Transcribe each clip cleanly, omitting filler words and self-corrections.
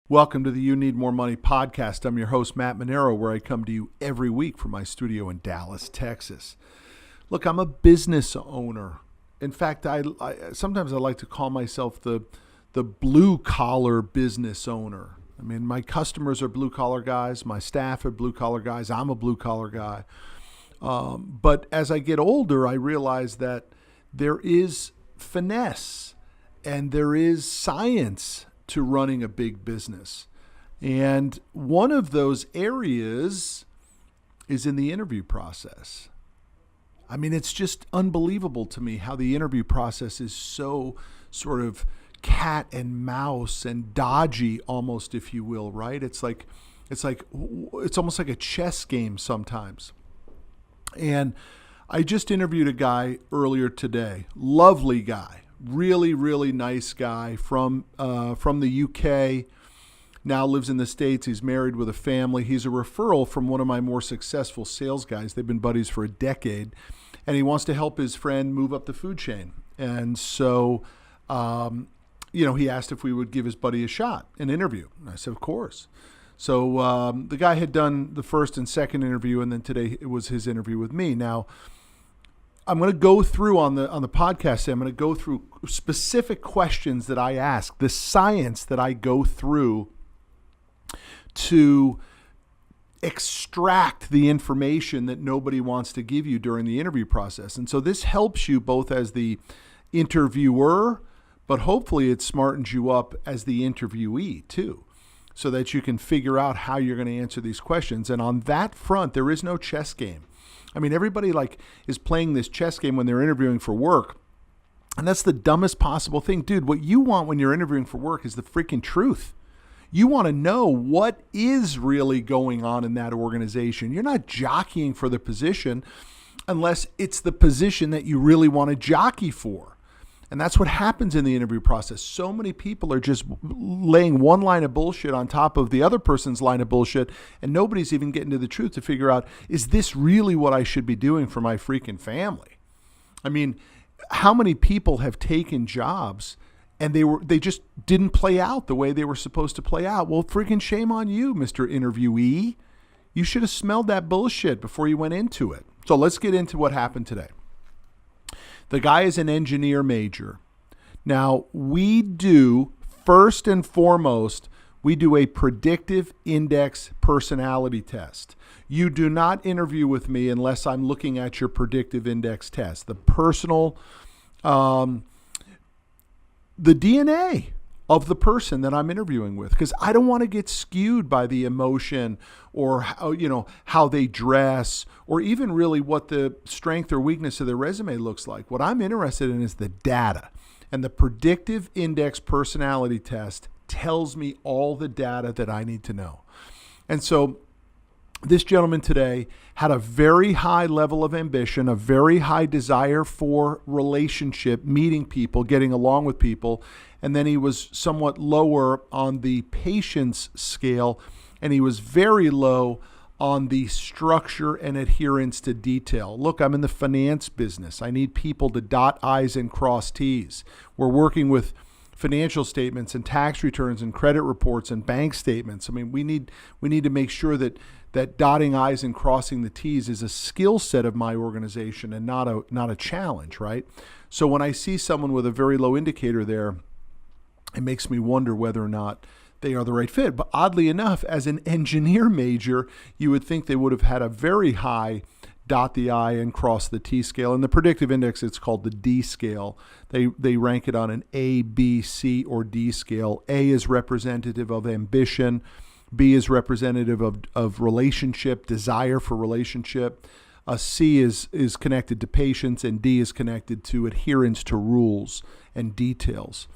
Welcome to the You Need More Money podcast. I'm your host, Matt Manero, where I come to you every week from my studio in Dallas, Texas. Look, I'm a business owner. In fact, I sometimes I like to call myself the blue-collar business owner. I mean, my customers are blue-collar guys. My staff are blue-collar guys. I'm a blue-collar guy. But as I get older, I realize that there is finesse and there is science to running a big business. And one of those areas is in the interview process. I mean, it's just unbelievable to me how the interview process is so sort of cat and mouse and dodgy almost, if you will, right? It's almost like a chess game sometimes. And I just interviewed a guy earlier today, lovely guy. Really, really nice guy from the UK, now lives in the States. He's married with a family. He's a referral from one of my more successful sales guys. They've been buddies for a decade, and he wants to help his friend move up the food chain. And so, he asked if we would give his buddy a shot, an interview. And I said, of course. So the guy had done the first and second interview, and then today it was his interview with me. Now, I'm going to go through on the podcast. I'm going to go through specific questions that I ask, the science that I go through to extract the information that nobody wants to give you during the interview process. And so this helps you both as the interviewer, but hopefully it smartens you up as the interviewee too, so that you can figure out how you're going to answer these questions. And on that front, there is no chess game. I mean, everybody is playing this chess game when they're interviewing for work. And that's the dumbest possible thing. Dude, what you want when you're interviewing for work is the freaking truth. You want to know what is really going on in that organization. You're not jockeying for the position unless it's the position that you really want to jockey for. And that's what happens in the interview process. So many people are just laying one line of bullshit on top of the other person's line of bullshit, and nobody's even getting to the truth to figure out, is this really what I should be doing for my freaking family? I mean, how many people have taken jobs and they just didn't play out the way they were supposed to play out? Well, freaking shame on you, Mr. Interviewee. You should have smelled that bullshit before you went into it. So let's get into what happened today. The guy is an engineer major. Now, we do, first and foremost, we do a predictive index personality test. You do not interview with me unless I'm looking at your predictive index test. The DNA of the person that I'm interviewing with, because I don't want to get skewed by the emotion or how they dress, or even really what the strength or weakness of their resume looks like. What I'm interested in is the data. And the predictive index personality test tells me all the data that I need to know. And so this gentleman today had a very high level of ambition, a very high desire for relationship, meeting people, getting along with people. And then he was somewhat lower on the patience scale, and he was very low on the structure and adherence to detail. Look, I'm in the finance business. I need people to dot I's and cross T's. We're working with financial statements and tax returns and credit reports and bank statements. I mean, we need to make sure that dotting I's and crossing the T's is a skill set of my organization and not a challenge, right? So when I see someone with a very low indicator there, it makes me wonder whether or not they are the right fit. But oddly enough, as an engineer major, you would think they would have had a very high dot the I and cross the T scale. In the predictive index, it's called the D scale. They rank it on an A, B, C, or D scale. A is representative of ambition. B is representative of relationship, desire for relationship. C is connected to patience, and D is connected to adherence to rules and details.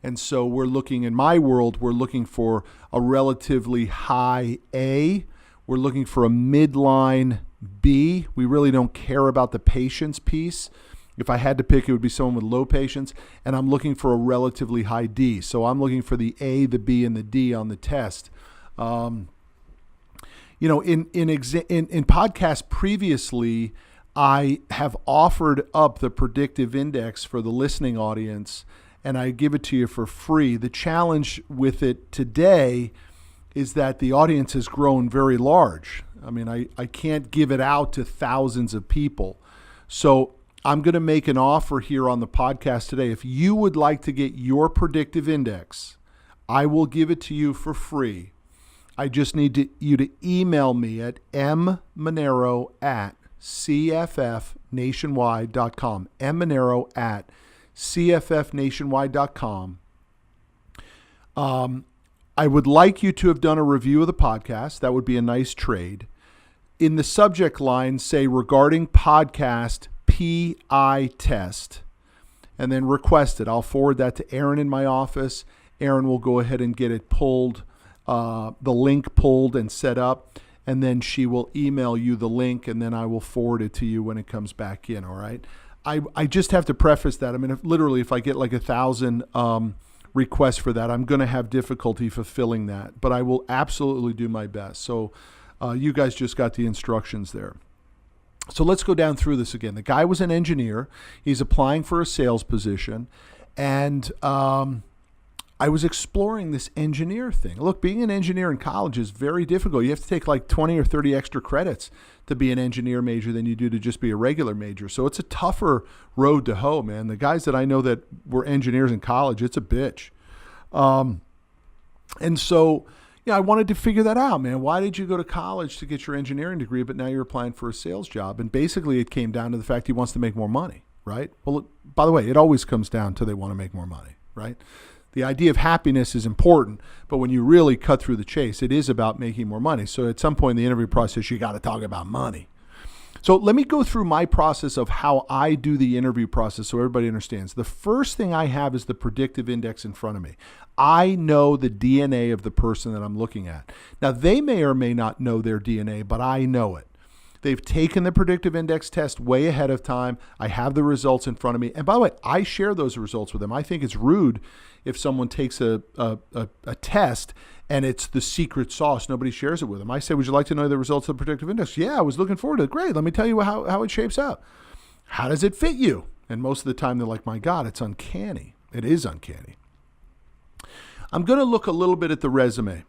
And so in my world, we're looking for a relatively high A. We're looking for a midline B. We really don't care about the patience piece. If I had to pick, it would be someone with low patience. And I'm looking for a relatively high D. So I'm looking for the A, the B, and the D on the test. In podcasts previously, I have offered up the predictive index for the listening audience and I give it to you for free. The challenge with it today is that the audience has grown very large. I mean, I can't give it out to thousands of people. So I'm going to make an offer here on the podcast today. If you would like to get your predictive index, I will give it to you for free. I just need you to email me at mmanero@cffnationwide.com. mmanero@cffnationwide.com. I would like you to have done a review of the podcast. That would be a nice trade. In the subject line, say regarding podcast PI test, and then request it. I'll forward that to Aaron in my office. Aaron will go ahead and get it pulled, the link pulled and set up, and then she will email you the link, and then I will forward it to you when it comes back in, all right? I just have to preface that. I mean, if I get like 1,000 requests for that, I'm going to have difficulty fulfilling that, but I will absolutely do my best. So you guys just got the instructions there. So let's go down through this again. The guy was an engineer. He's applying for a sales position, and I was exploring this engineer thing. Look, being an engineer in college is very difficult. You have to take like 20 or 30 extra credits to be an engineer major than you do to just be a regular major. So it's a tougher road to hoe, man. The guys that I know that were engineers in college, it's a bitch. And so, I wanted to figure that out, man. Why did you go to college to get your engineering degree, but now you're applying for a sales job? And basically it came down to the fact he wants to make more money, right? Well, by the way, it always comes down to they want to make more money, right? The idea of happiness is important, but when you really cut through the chase, it is about making more money. So at some point in the interview process, you got to talk about money. So let me go through my process of how I do the interview process so everybody understands. The first thing I have is the predictive index in front of me. I know the DNA of the person that I'm looking at. Now, they may or may not know their DNA, but I know it. They've taken the predictive index test way ahead of time. I have the results in front of me. And by the way, I share those results with them. I think it's rude if someone takes a test and it's the secret sauce. Nobody shares it with them. I say, would you like to know the results of the predictive index? Yeah, I was looking forward to it. Great. Let me tell you how it shapes up. How does it fit you? And most of the time they're like, my God, it's uncanny. It is uncanny. I'm going to look a little bit at the resume.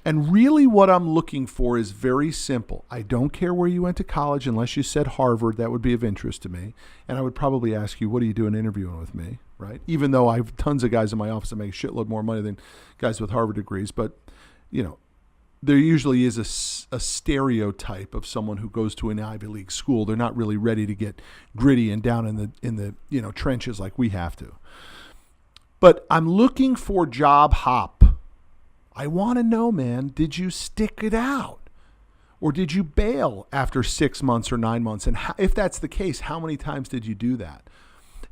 And really what I'm looking for is very simple. I don't care where you went to college unless you said Harvard. That would be of interest to me. And I would probably ask you, what are you doing interviewing with me, right? Even though I have tons of guys in my office that make a shitload more money than guys with Harvard degrees. But, there usually is a stereotype of someone who goes to an Ivy League school. They're not really ready to get gritty and down in the trenches like we have to. But I'm looking for job hop. I want to know, man, did you stick it out? Or did you bail after 6 months or 9 months? And if that's the case, how many times did you do that?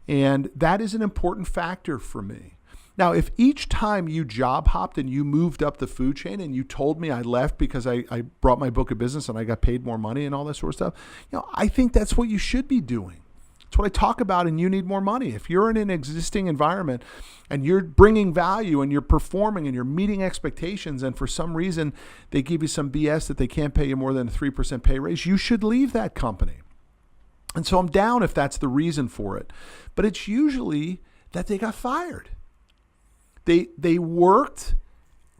And that is an important factor for me. Now, if each time you job hopped and you moved up the food chain and you told me I left because I brought my book of business and I got paid more money and all that sort of stuff, I think that's what you should be doing. It's what I talk about, and you need more money. If you're in an existing environment and you're bringing value and you're performing and you're meeting expectations, and for some reason they give you some BS that they can't pay you more than a 3% pay raise, you should leave that company. And so I'm down if that's the reason for it. But it's usually that they got fired. They worked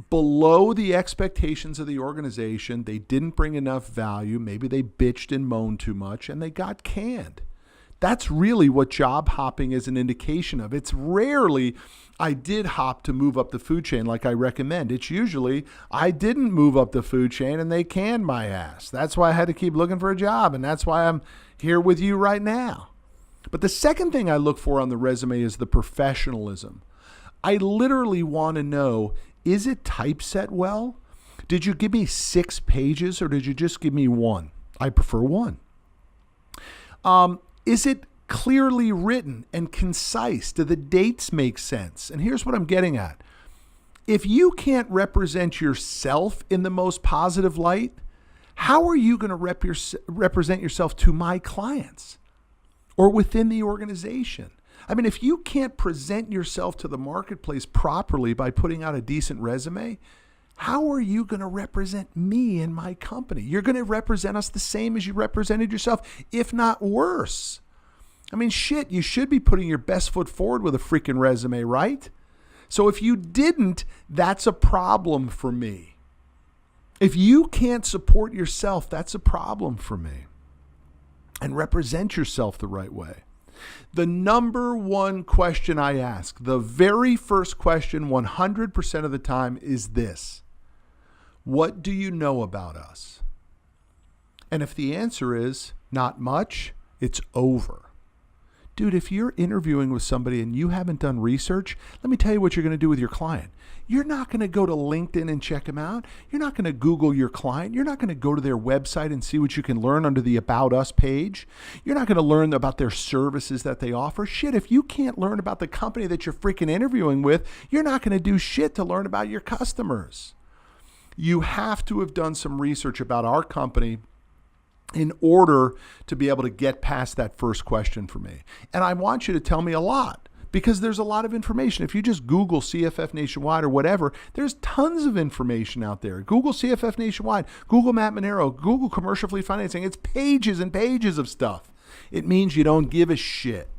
below the expectations of the organization. They didn't bring enough value. Maybe they bitched and moaned too much, and they got canned. That's really what job hopping is an indication of. It's rarely I did hop to move up the food chain like I recommend. It's usually I didn't move up the food chain and they canned my ass. That's why I had to keep looking for a job, and that's why I'm here with you right now. But the second thing I look for on the resume is the professionalism. I literally want to know, is it typeset well? Did you give me 6 pages or did you just give me 1? I prefer 1. Is it clearly written and concise? Do the dates make sense? And here's what I'm getting at. If you can't represent yourself in the most positive light, how are you going to represent yourself to my clients or within the organization? I mean, if you can't present yourself to the marketplace properly by putting out a decent resume, how are you going to represent me and my company? You're going to represent us the same as you represented yourself, if not worse. I mean, shit, you should be putting your best foot forward with a freaking resume, right? So if you didn't, that's a problem for me. If you can't support yourself, that's a problem for me. And represent yourself the right way. The number one question I ask, the very first question 100% of the time is this: what do you know about us? And if the answer is not much, it's over. Dude, if you're interviewing with somebody and you haven't done research, let me tell you what you're going to do with your client. You're not going to go to LinkedIn and check them out. You're not going to Google your client. You're not going to go to their website and see what you can learn under the About Us page. You're not going to learn about their services that they offer. Shit, if you can't learn about the company that you're freaking interviewing with, you're not going to do shit to learn about your customers. You have to have done some research about our company in order to be able to get past that first question for me. And I want you to tell me a lot, because there's a lot of information. If you just Google CFF Nationwide or whatever, there's tons of information out there. Google CFF Nationwide, Google Matt Manero, Google Commercial Fleet Financing. It's pages and pages of stuff. It means you don't give a shit.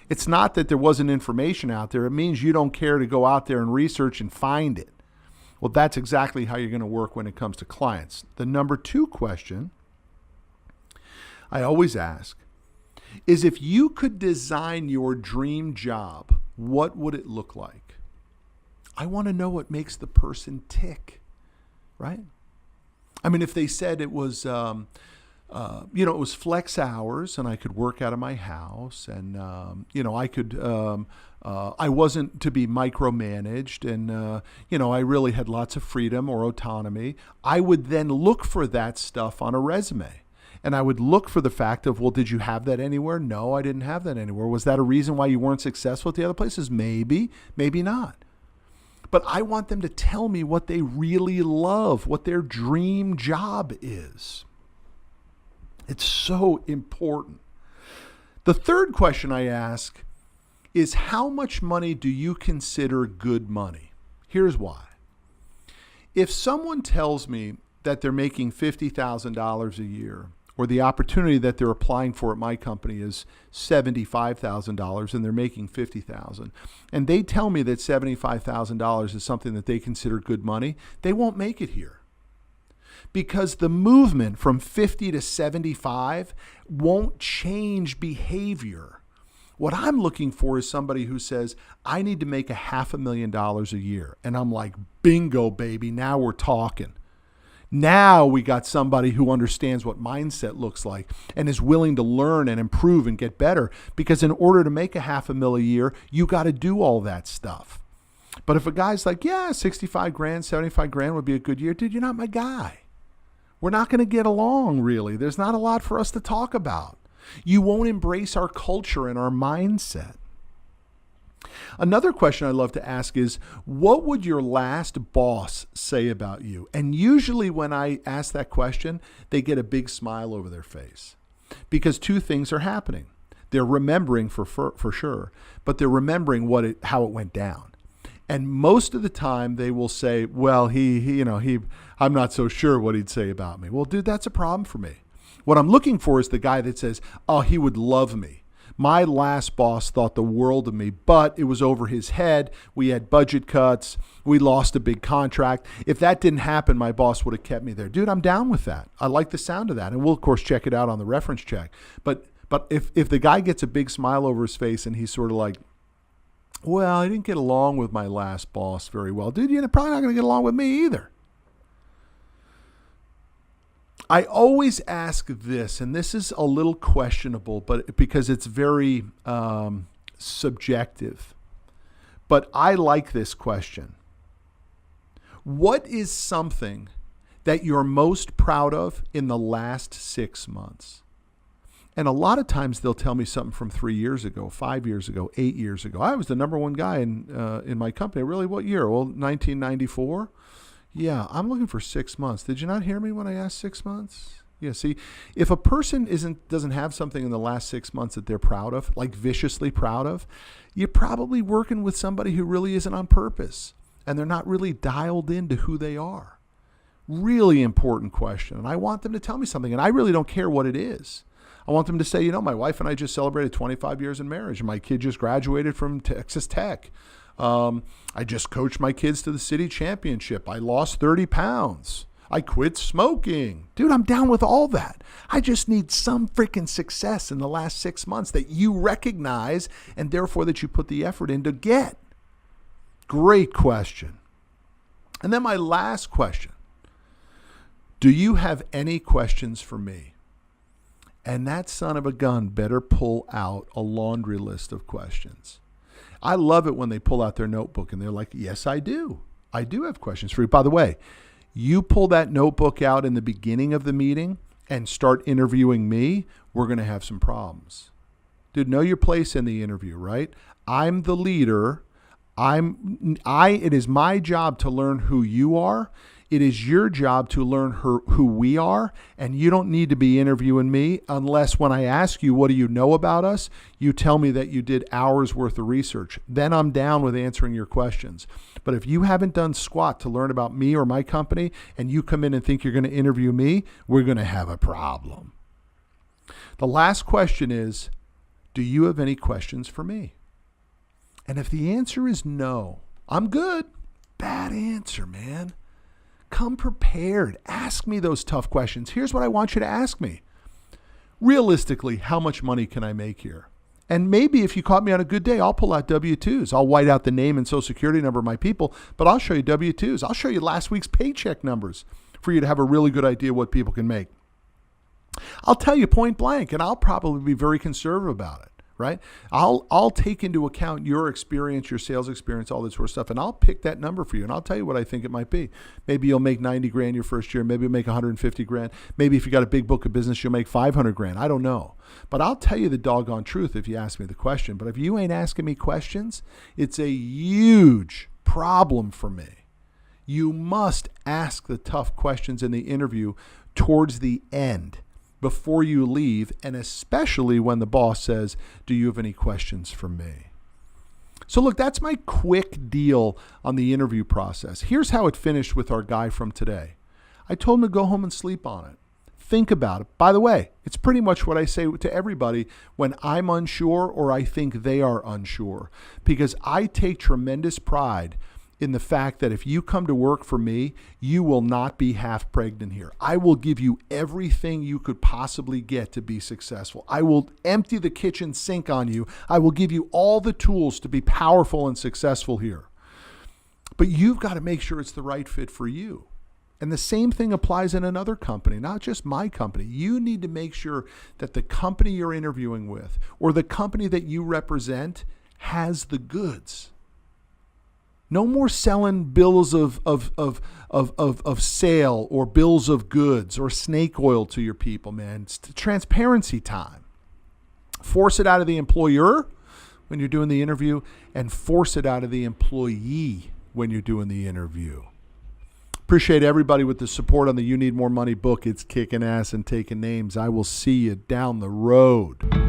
It's not that there wasn't information out there. It means you don't care to go out there and research and find it. Well, that's exactly how you're going to work when it comes to clients. The number two question I always ask is, if you could design your dream job, what would it look like? I want to know what makes the person tick, right? I mean, if they said it was, it was flex hours and I could work out of my house and, I wasn't to be micromanaged and, I really had lots of freedom or autonomy, I would then look for that stuff on a resume. And I would look for the fact of, well, did you have that anywhere? No, I didn't have that anywhere. Was that a reason why you weren't successful at the other places? Maybe, maybe not. But I want them to tell me what they really love, what their dream job is. It's so important. The third question I ask is, how much money do you consider good money? Here's why. If someone tells me that they're making $50,000 a year, or the opportunity that they're applying for at my company is $75,000 and they're making $50,000, and they tell me that $75,000 is something that they consider good money, they won't make it here. Because the movement from 50 to 75 won't change behavior. What I'm looking for is somebody who says, I need to make $500,000 a year. And I'm like, bingo, baby, now we're talking. Now we got somebody who understands what mindset looks like and is willing to learn and improve and get better, because in order to make $500,000 a year, you got to do all that stuff. But if a guy's like, yeah, 65 grand, 75 grand would be a good year, dude, you're not my guy. We're not going to get along, really. There's not a lot for us to talk about. You won't embrace our culture and our mindset. Another question I love to ask is, what would your last boss say about you? And usually when I ask that question, they get a big smile over their face, because two things are happening. They're remembering for sure, but they're remembering how it went down. And most of the time they will say, well, I'm not so sure what he'd say about me. Well, dude, that's a problem for me. What I'm looking for is the guy that says, oh, he would love me. My last boss thought the world of me, but it was over his head. We had budget cuts. We lost a big contract. If that didn't happen, my boss would have kept me there. Dude, I'm down with that. I like the sound of that. And we'll, of course, check it out on the reference check. But if the guy gets a big smile over his face and he's sort of like, well, I didn't get along with my last boss very well. Dude, you're probably not going to get along with me either. I always ask this, and this is a little questionable, but because it's very subjective. But I like this question. What is something that you're most proud of in the last 6 months? And a lot of times they'll tell me something from 3 years ago, 5 years ago, 8 years ago. I was the number one guy in my company. Really, what year? Well, 1994. Yeah, I'm looking for 6 months. Did you not hear me when I asked 6 months? Yeah, see, if a person doesn't have something in the last 6 months that they're proud of, like viciously proud of, you're probably working with somebody who really isn't on purpose, and they're not really dialed into who they are. Really important question. And I want them to tell me something, and I really don't care what it is. I want them to say, my wife and I just celebrated 25 years in marriage, and my kid just graduated from Texas Tech. I just coached my kids to the city championship. I lost 30 pounds. I quit smoking. Dude, I'm down with all that. I just need some freaking success in the last 6 months that you recognize and therefore that you put the effort in to get. Great question. And then my last question. Do you have any questions for me? And that son of a gun better pull out a laundry list of questions. I love it when they pull out their notebook and they're like, yes, I do. I do have questions for you. By the way, you pull that notebook out in the beginning of the meeting and start interviewing me, we're going to have some problems. Dude, know your place in the interview, right? I'm the leader. It is my job to learn who you are. It is your job to learn who we are, and you don't need to be interviewing me unless when I ask you, what do you know about us? You tell me that you did hours worth of research. Then I'm down with answering your questions. But if you haven't done squat to learn about me or my company, and you come in and think you're going to interview me, we're going to have a problem. The last question is, do you have any questions for me? And if the answer is no, I'm good. Bad answer, man. Come prepared. Ask me those tough questions. Here's what I want you to ask me. Realistically, how much money can I make here? And maybe if you caught me on a good day, I'll pull out W-2s. I'll white out the name and social security number of my people, but I'll show you W-2s. I'll show you last week's paycheck numbers for you to have a really good idea what people can make. I'll tell you point blank, and I'll probably be very conservative about it. Right? I'll take into account your experience, your sales experience, all this sort of stuff, and I'll pick that number for you, and I'll tell you what I think it might be. Maybe you'll make 90 grand your first year. Maybe you'll make 150 grand. Maybe if you got a big book of business, you'll make 500 grand. I don't know. But I'll tell you the doggone truth if you ask me the question. But if you ain't asking me questions, it's a huge problem for me. You must ask the tough questions in the interview towards the end, before you leave, and especially when the boss says, do you have any questions for me? So look, that's my quick deal on the interview process. Here's how it finished with our guy from today. I told him to go home and sleep on it. Think about it. By the way, it's pretty much what I say to everybody when I'm unsure or I think they are unsure, because I take tremendous pride in the fact that if you come to work for me, you will not be half pregnant here. I will give you everything you could possibly get to be successful. I will empty the kitchen sink on you. I will give you all the tools to be powerful and successful here. But you've got to make sure it's the right fit for you. And the same thing applies in another company, not just my company. You need to make sure that the company you're interviewing with or the company that you represent has the goods. No more selling bills of sale or bills of goods or snake oil to your people, man. It's transparency time. Force it out of the employer when you're doing the interview, and force it out of the employee when you're doing the interview. Appreciate everybody with the support on the You Need More Money book. It's kicking ass and taking names. I will see you down the road.